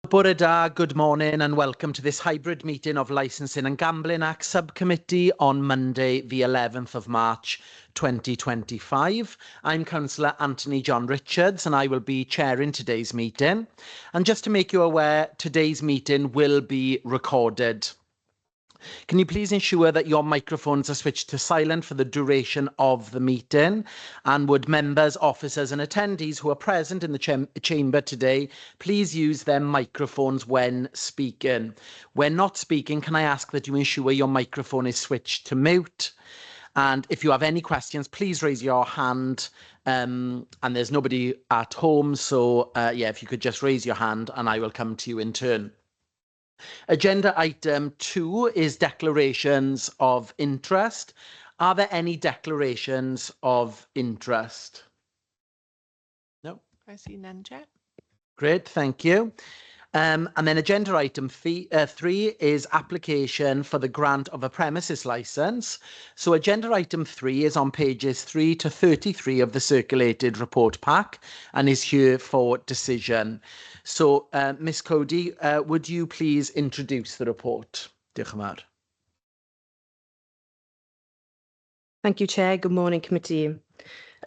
Bore da, good morning and welcome to this hybrid meeting of Licensing and Gambling Act Subcommittee on Monday, the 11th of March 2025. I'm Councillor Anthony John Richards and I will be chairing today's meeting. And just to make you aware, today's meeting will be recorded. Can you please ensure that your microphones are switched to silent for the duration of the meeting? And would members, officers and attendees who are present in the chamber today please use their microphones when speaking? When not speaking, can I ask that you ensure your microphone is switched to mute? And if you have any questions, please raise your hand. And there's nobody at home, so yeah, if you could just raise your hand and I will come to you in turn. Agenda item 2 is declarations of interest. Are there any declarations of interest? No. I see none, Chair. Great, thank you. And then agenda item 3 is application for the grant of a premises licence. So agenda item 3 is on pages 3 to 33 of the circulated report pack and is here for decision. So, Ms Cody, would you please introduce the report? Diolch yn fawr. Thank you, Chair. Good morning, Committee.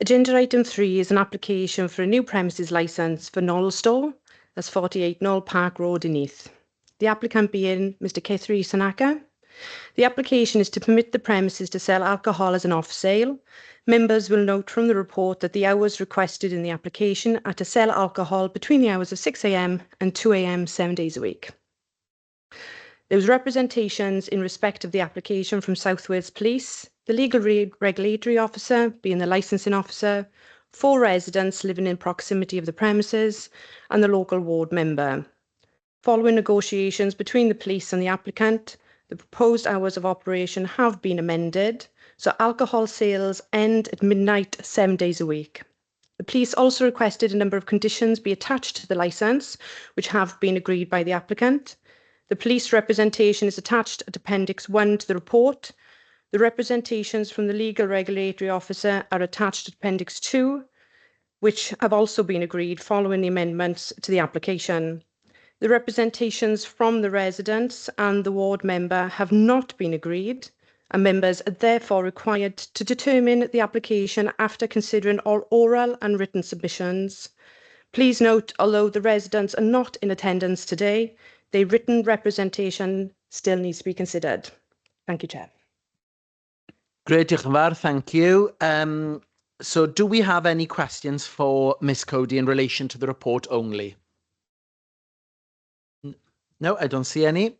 Agenda item 3 is an application for a new premises licence for Knoll Store. That's 48 Knoll Park Road in Neath. The applicant being Mr Keithri Sanaka. The application is to permit the premises to sell alcohol as an off-sale. Members will note from the report that the hours requested in the application are to sell alcohol between the hours of 6 AM and 2 AM 7 days a week. There was representations in respect of the application from South Wales Police, the Legal Regulatory Officer, being the Licensing Officer, 4 residents living in proximity of the premises, and the local ward member. Following negotiations between the police and the applicant, the proposed hours of operation have been amended, so alcohol sales end at midnight 7 days a week. The police also requested a number of conditions be attached to the licence, which have been agreed by the applicant. The police representation is attached at Appendix 1 to the report. The representations from the Legal Regulatory Officer are attached to Appendix 2, which have also been agreed following the amendments to the application. The representations from the residents and the ward member have not been agreed, and members are therefore required to determine the application after considering all oral and written submissions. Please note, although the residents are not in attendance today, their written representation still needs to be considered. Thank you, Chair. Great, diolch yn fawr, thank you. So do we have any questions for Ms Cody in relation to the report only? No, I don't see any.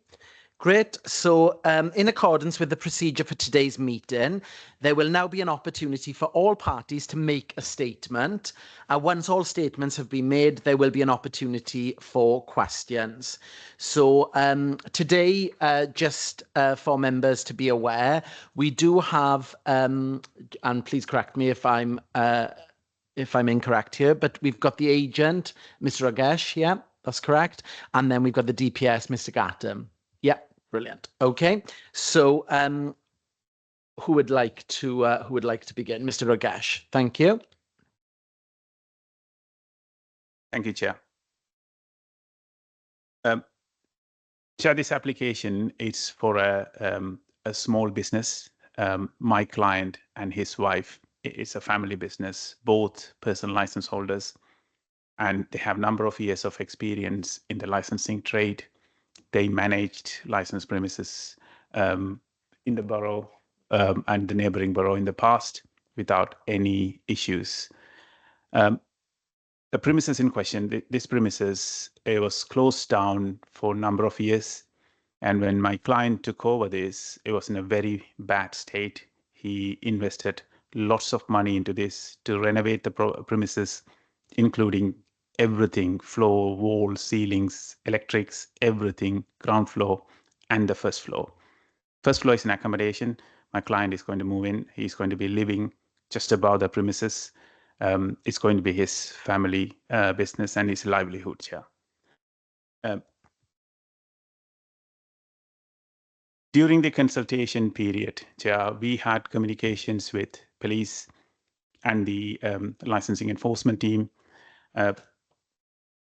Great. So in accordance with the procedure for today's meeting, there will now be an opportunity for all parties to make a statement. Once all statements have been made, there will be an opportunity for questions. So today, just for members to be aware, we do have, and please correct me if I'm incorrect here, but we've got the agent, Mr. Ragesh, yeah, that's correct. And then we've got the DPS, Mr. Gattam. Yeah. Brilliant. Okay, so who would like to begin? Mr. Ragesh, thank you. Thank you, Chair. Chair, this application is for a small business. My client and his wife, it's a family business, both personal license holders, and they have a number of years of experience in the licensing trade. They managed licensed premises in the borough and the neighbouring borough in the past without any issues. The premises in question, this premises, it was closed down for a number of years. And when my client took over this, it was in a very bad state. He invested lots of money into this to renovate the premises, including everything, floor, walls, ceilings, electrics, everything, ground floor and the first floor. First floor is an accommodation. My client is going to move in. He's going to be living just above the premises. It's going to be his family business and his livelihood here. During the consultation period, we had communications with police and the licensing enforcement team.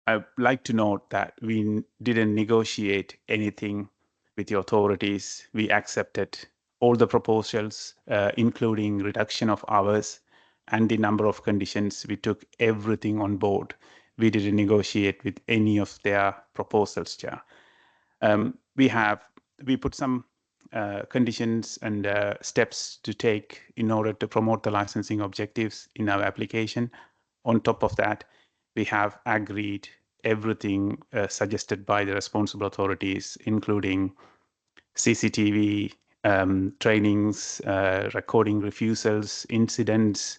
I'd like to note that we didn't negotiate anything with the authorities. We accepted all the proposals, including reduction of hours and the number of conditions. We took everything on board. We didn't negotiate with any of their proposals, Chair. We put some conditions and steps to take in order to promote the licensing objectives in our application. On top of that, we have agreed everything suggested by the responsible authorities, including CCTV, trainings, recording refusals, incidents,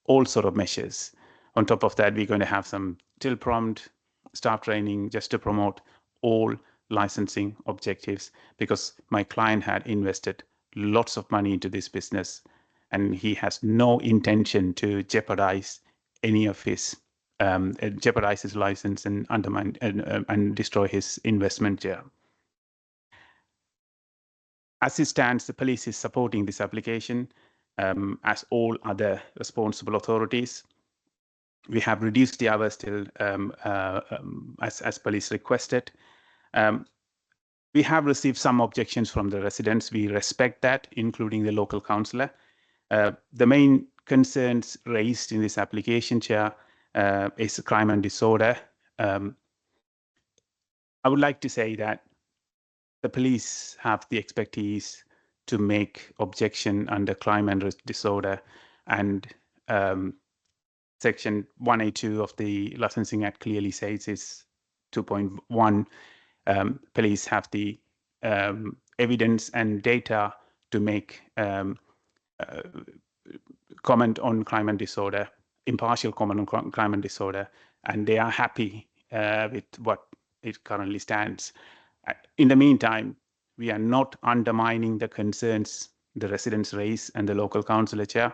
all sort of measures. On top of that, we're going to have some till prompt staff training just to promote all licensing objectives, because my client had invested lots of money into this business and he has no intention to jeopardize any of his jeopardize his license and undermine and destroy his investment here. As it stands, the police is supporting this application, as all other responsible authorities. We have reduced the hours till as police requested. We have received some objections from the residents. We respect that, including the local councillor. The main concerns raised in this application, Chair, is crime and disorder. I would like to say that the police have the expertise to make objection under crime and disorder, and Section 182 of the Licensing Act clearly says it's 2.1. Police have the evidence and data to make comment on crime and disorder, impartial comment on crime and disorder, and they are happy with what it currently stands. In the meantime, we are not undermining the concerns the residents raise and the local councillor, Chair.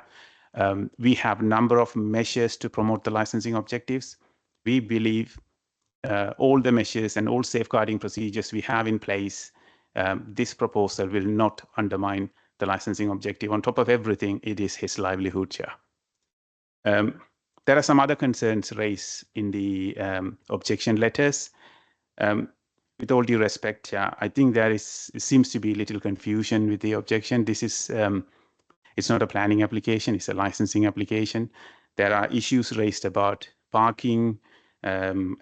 We have a number of measures to promote the licensing objectives. We believe all the measures and all safeguarding procedures we have in place, this proposal will not undermine the licensing objective. On top of everything, it is his livelihood, Chair. There are some other concerns raised in the objection letters. With all due respect, I think there seems to be a little confusion with the objection. This is it's not a planning application, it's a licensing application. There are issues raised about parking,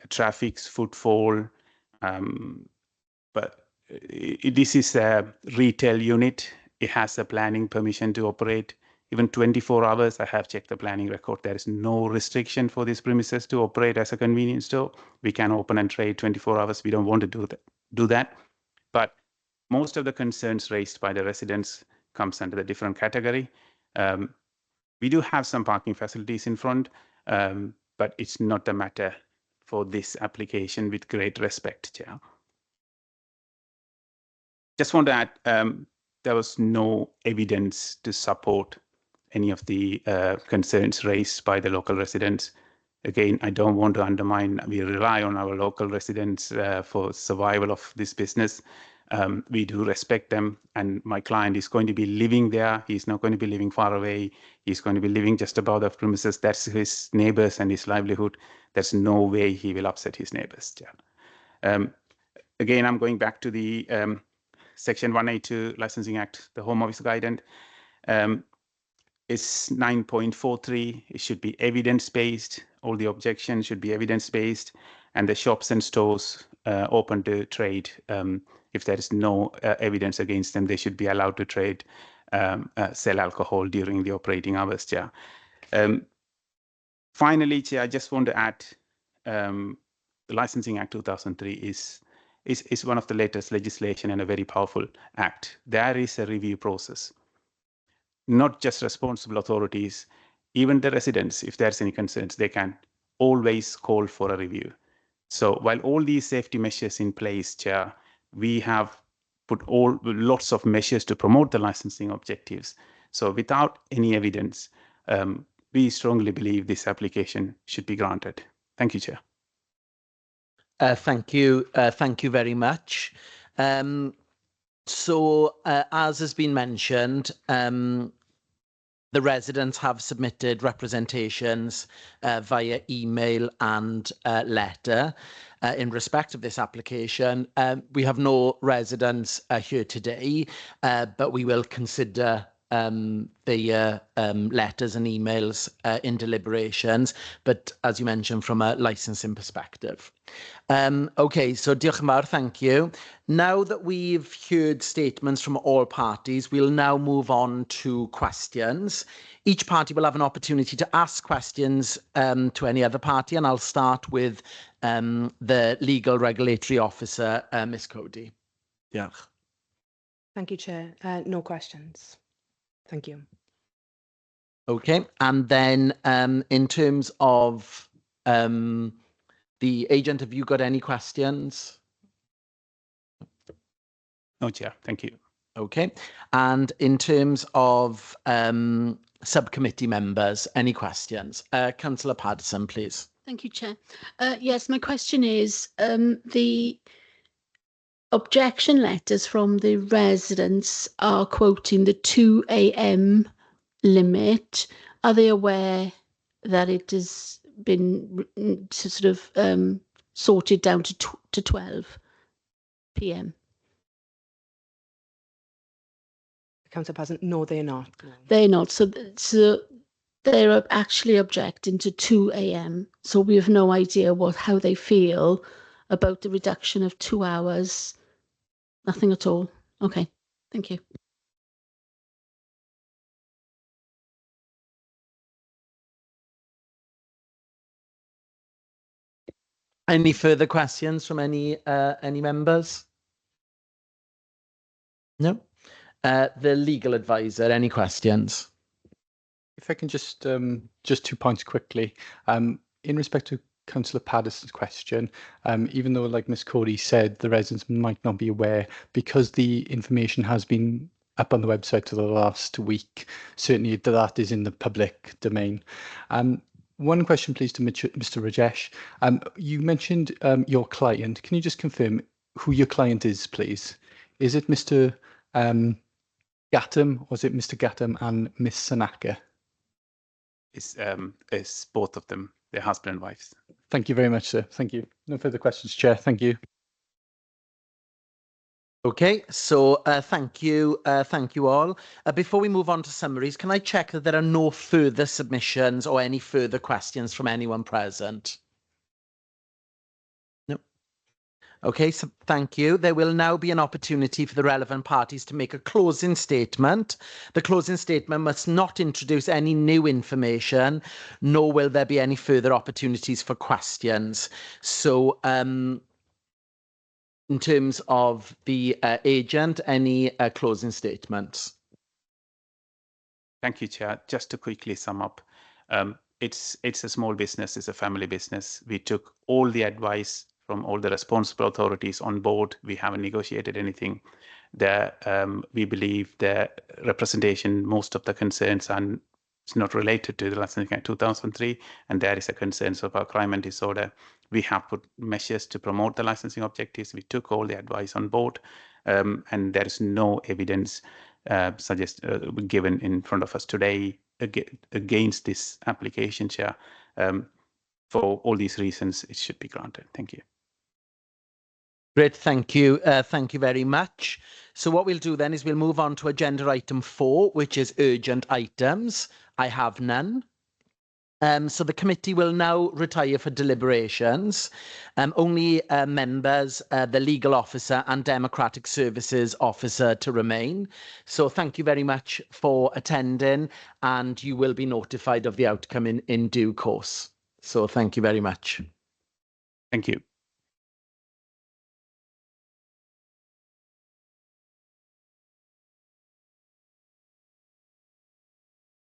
traffic, footfall, but this is a retail unit. It has a planning permission to operate even 24 hours. I have checked the planning record. There is no restriction for these premises to operate as a convenience store. We can open and trade 24 hours. We don't want to do that. But most of the concerns raised by the residents comes under the different category. We do have some parking facilities in front, but it's not a matter for this application, with great respect, Chair. Just want to add, there was no evidence to support any of the concerns raised by the local residents. Again, I don't want to undermine, we rely on our local residents for survival of this business. We do respect them, and my client is going to be living there. He's not going to be living far away. He's going to be living just above the premises. That's his neighbors and his livelihood. There's no way he will upset his neighbors. Again, I'm going back to the Section 182 Licensing Act, the Home Office Guidance. It's 9.43. It should be evidence-based. All the objections should be evidence-based, and the shops and stores open to trade. If there is no evidence against them, they should be allowed to trade, sell alcohol during the operating hours, Chair. Finally, Chair, I just want to add, the Licensing Act 2003 is one of the latest legislation and a very powerful act. There is a review process. Not just responsible authorities, even the residents, if there's any concerns, they can always call for a review. So while all these safety measures in place, Chair, we have put lots of measures to promote the licensing objectives. So without any evidence, we strongly believe this application should be granted. Thank you, Chair. Thank you very much. So as has been mentioned, The residents have submitted representations via email and letter in respect of this application. We have no residents here today, but we will consider the letters and emails in deliberations, but as you mentioned, from a licensing perspective. Okay, so diolch yn fawr, thank you. Now that we've heard statements from all parties, we'll now move on to questions. Each party will have an opportunity to ask questions to any other party, and I'll start with the Legal Regulatory Officer, Ms Cody. Diolch. Thank you, Chair. No questions. Thank you. Okay, and then in terms of the agent, have you got any questions? No, Chair. Thank you. Okay, and in terms of subcommittee members, any questions? Councillor Paterson, please. Thank you, Chair. Yes, my question is the objection letters from the residents are quoting the 2 a.m. limit. Are they aware that it has been sort of sorted down to 12 p.m.? Councillor Paterson, no, they're not. No. They're not. So they're actually objecting to 2 a.m. So we have no idea how they feel about the reduction of 2 hours. Nothing at all. Okay, thank you. Any further questions from any members? No. The legal advisor, any questions? If I can just 2 points quickly. In respect to Councillor Paterson's question, even though, like Ms Cody said, the residents might not be aware, because the information has been up on the website for the last week, certainly that is in the public domain. One question, please, to Mr Rajesh. You mentioned your client. Can you just confirm who your client is, please? Is it Mr Gattam, or is it Mr Gattam and Miss Sanaka? It's both of them. They're husband and wives. Thank you very much, sir. Thank you. No further questions, Chair. Thank you. Okay, so thank you all. Before we move on to summaries, can I check that there are no further submissions or any further questions from anyone present? No. Okay, so thank you. There will now be an opportunity for the relevant parties to make a closing statement. The closing statement must not introduce any new information, nor will there be any further opportunities for questions. So, in terms of the agent, any closing statements? Thank you, Chair. Just to quickly sum up, it's a small business, it's a family business. We took all the advice from all the responsible authorities on board. We haven't negotiated anything. We believe the representation, most of the concerns are not related to the licensing Act 2003, and there is a concern about crime and disorder. We have put measures to promote the licensing objectives. We took all the advice on board, and there is no evidence given in front of us today against this application, Chair. For all these reasons, it should be granted. Thank you. Great, thank you. Thank you very much. So what we'll do then is we'll move on to agenda item 4, which is urgent items. I have none. So the committee will now retire for deliberations. Only members, the legal officer and democratic services officer to remain. So thank you very much for attending, and you will be notified of the outcome in due course. So thank you very much. Thank you.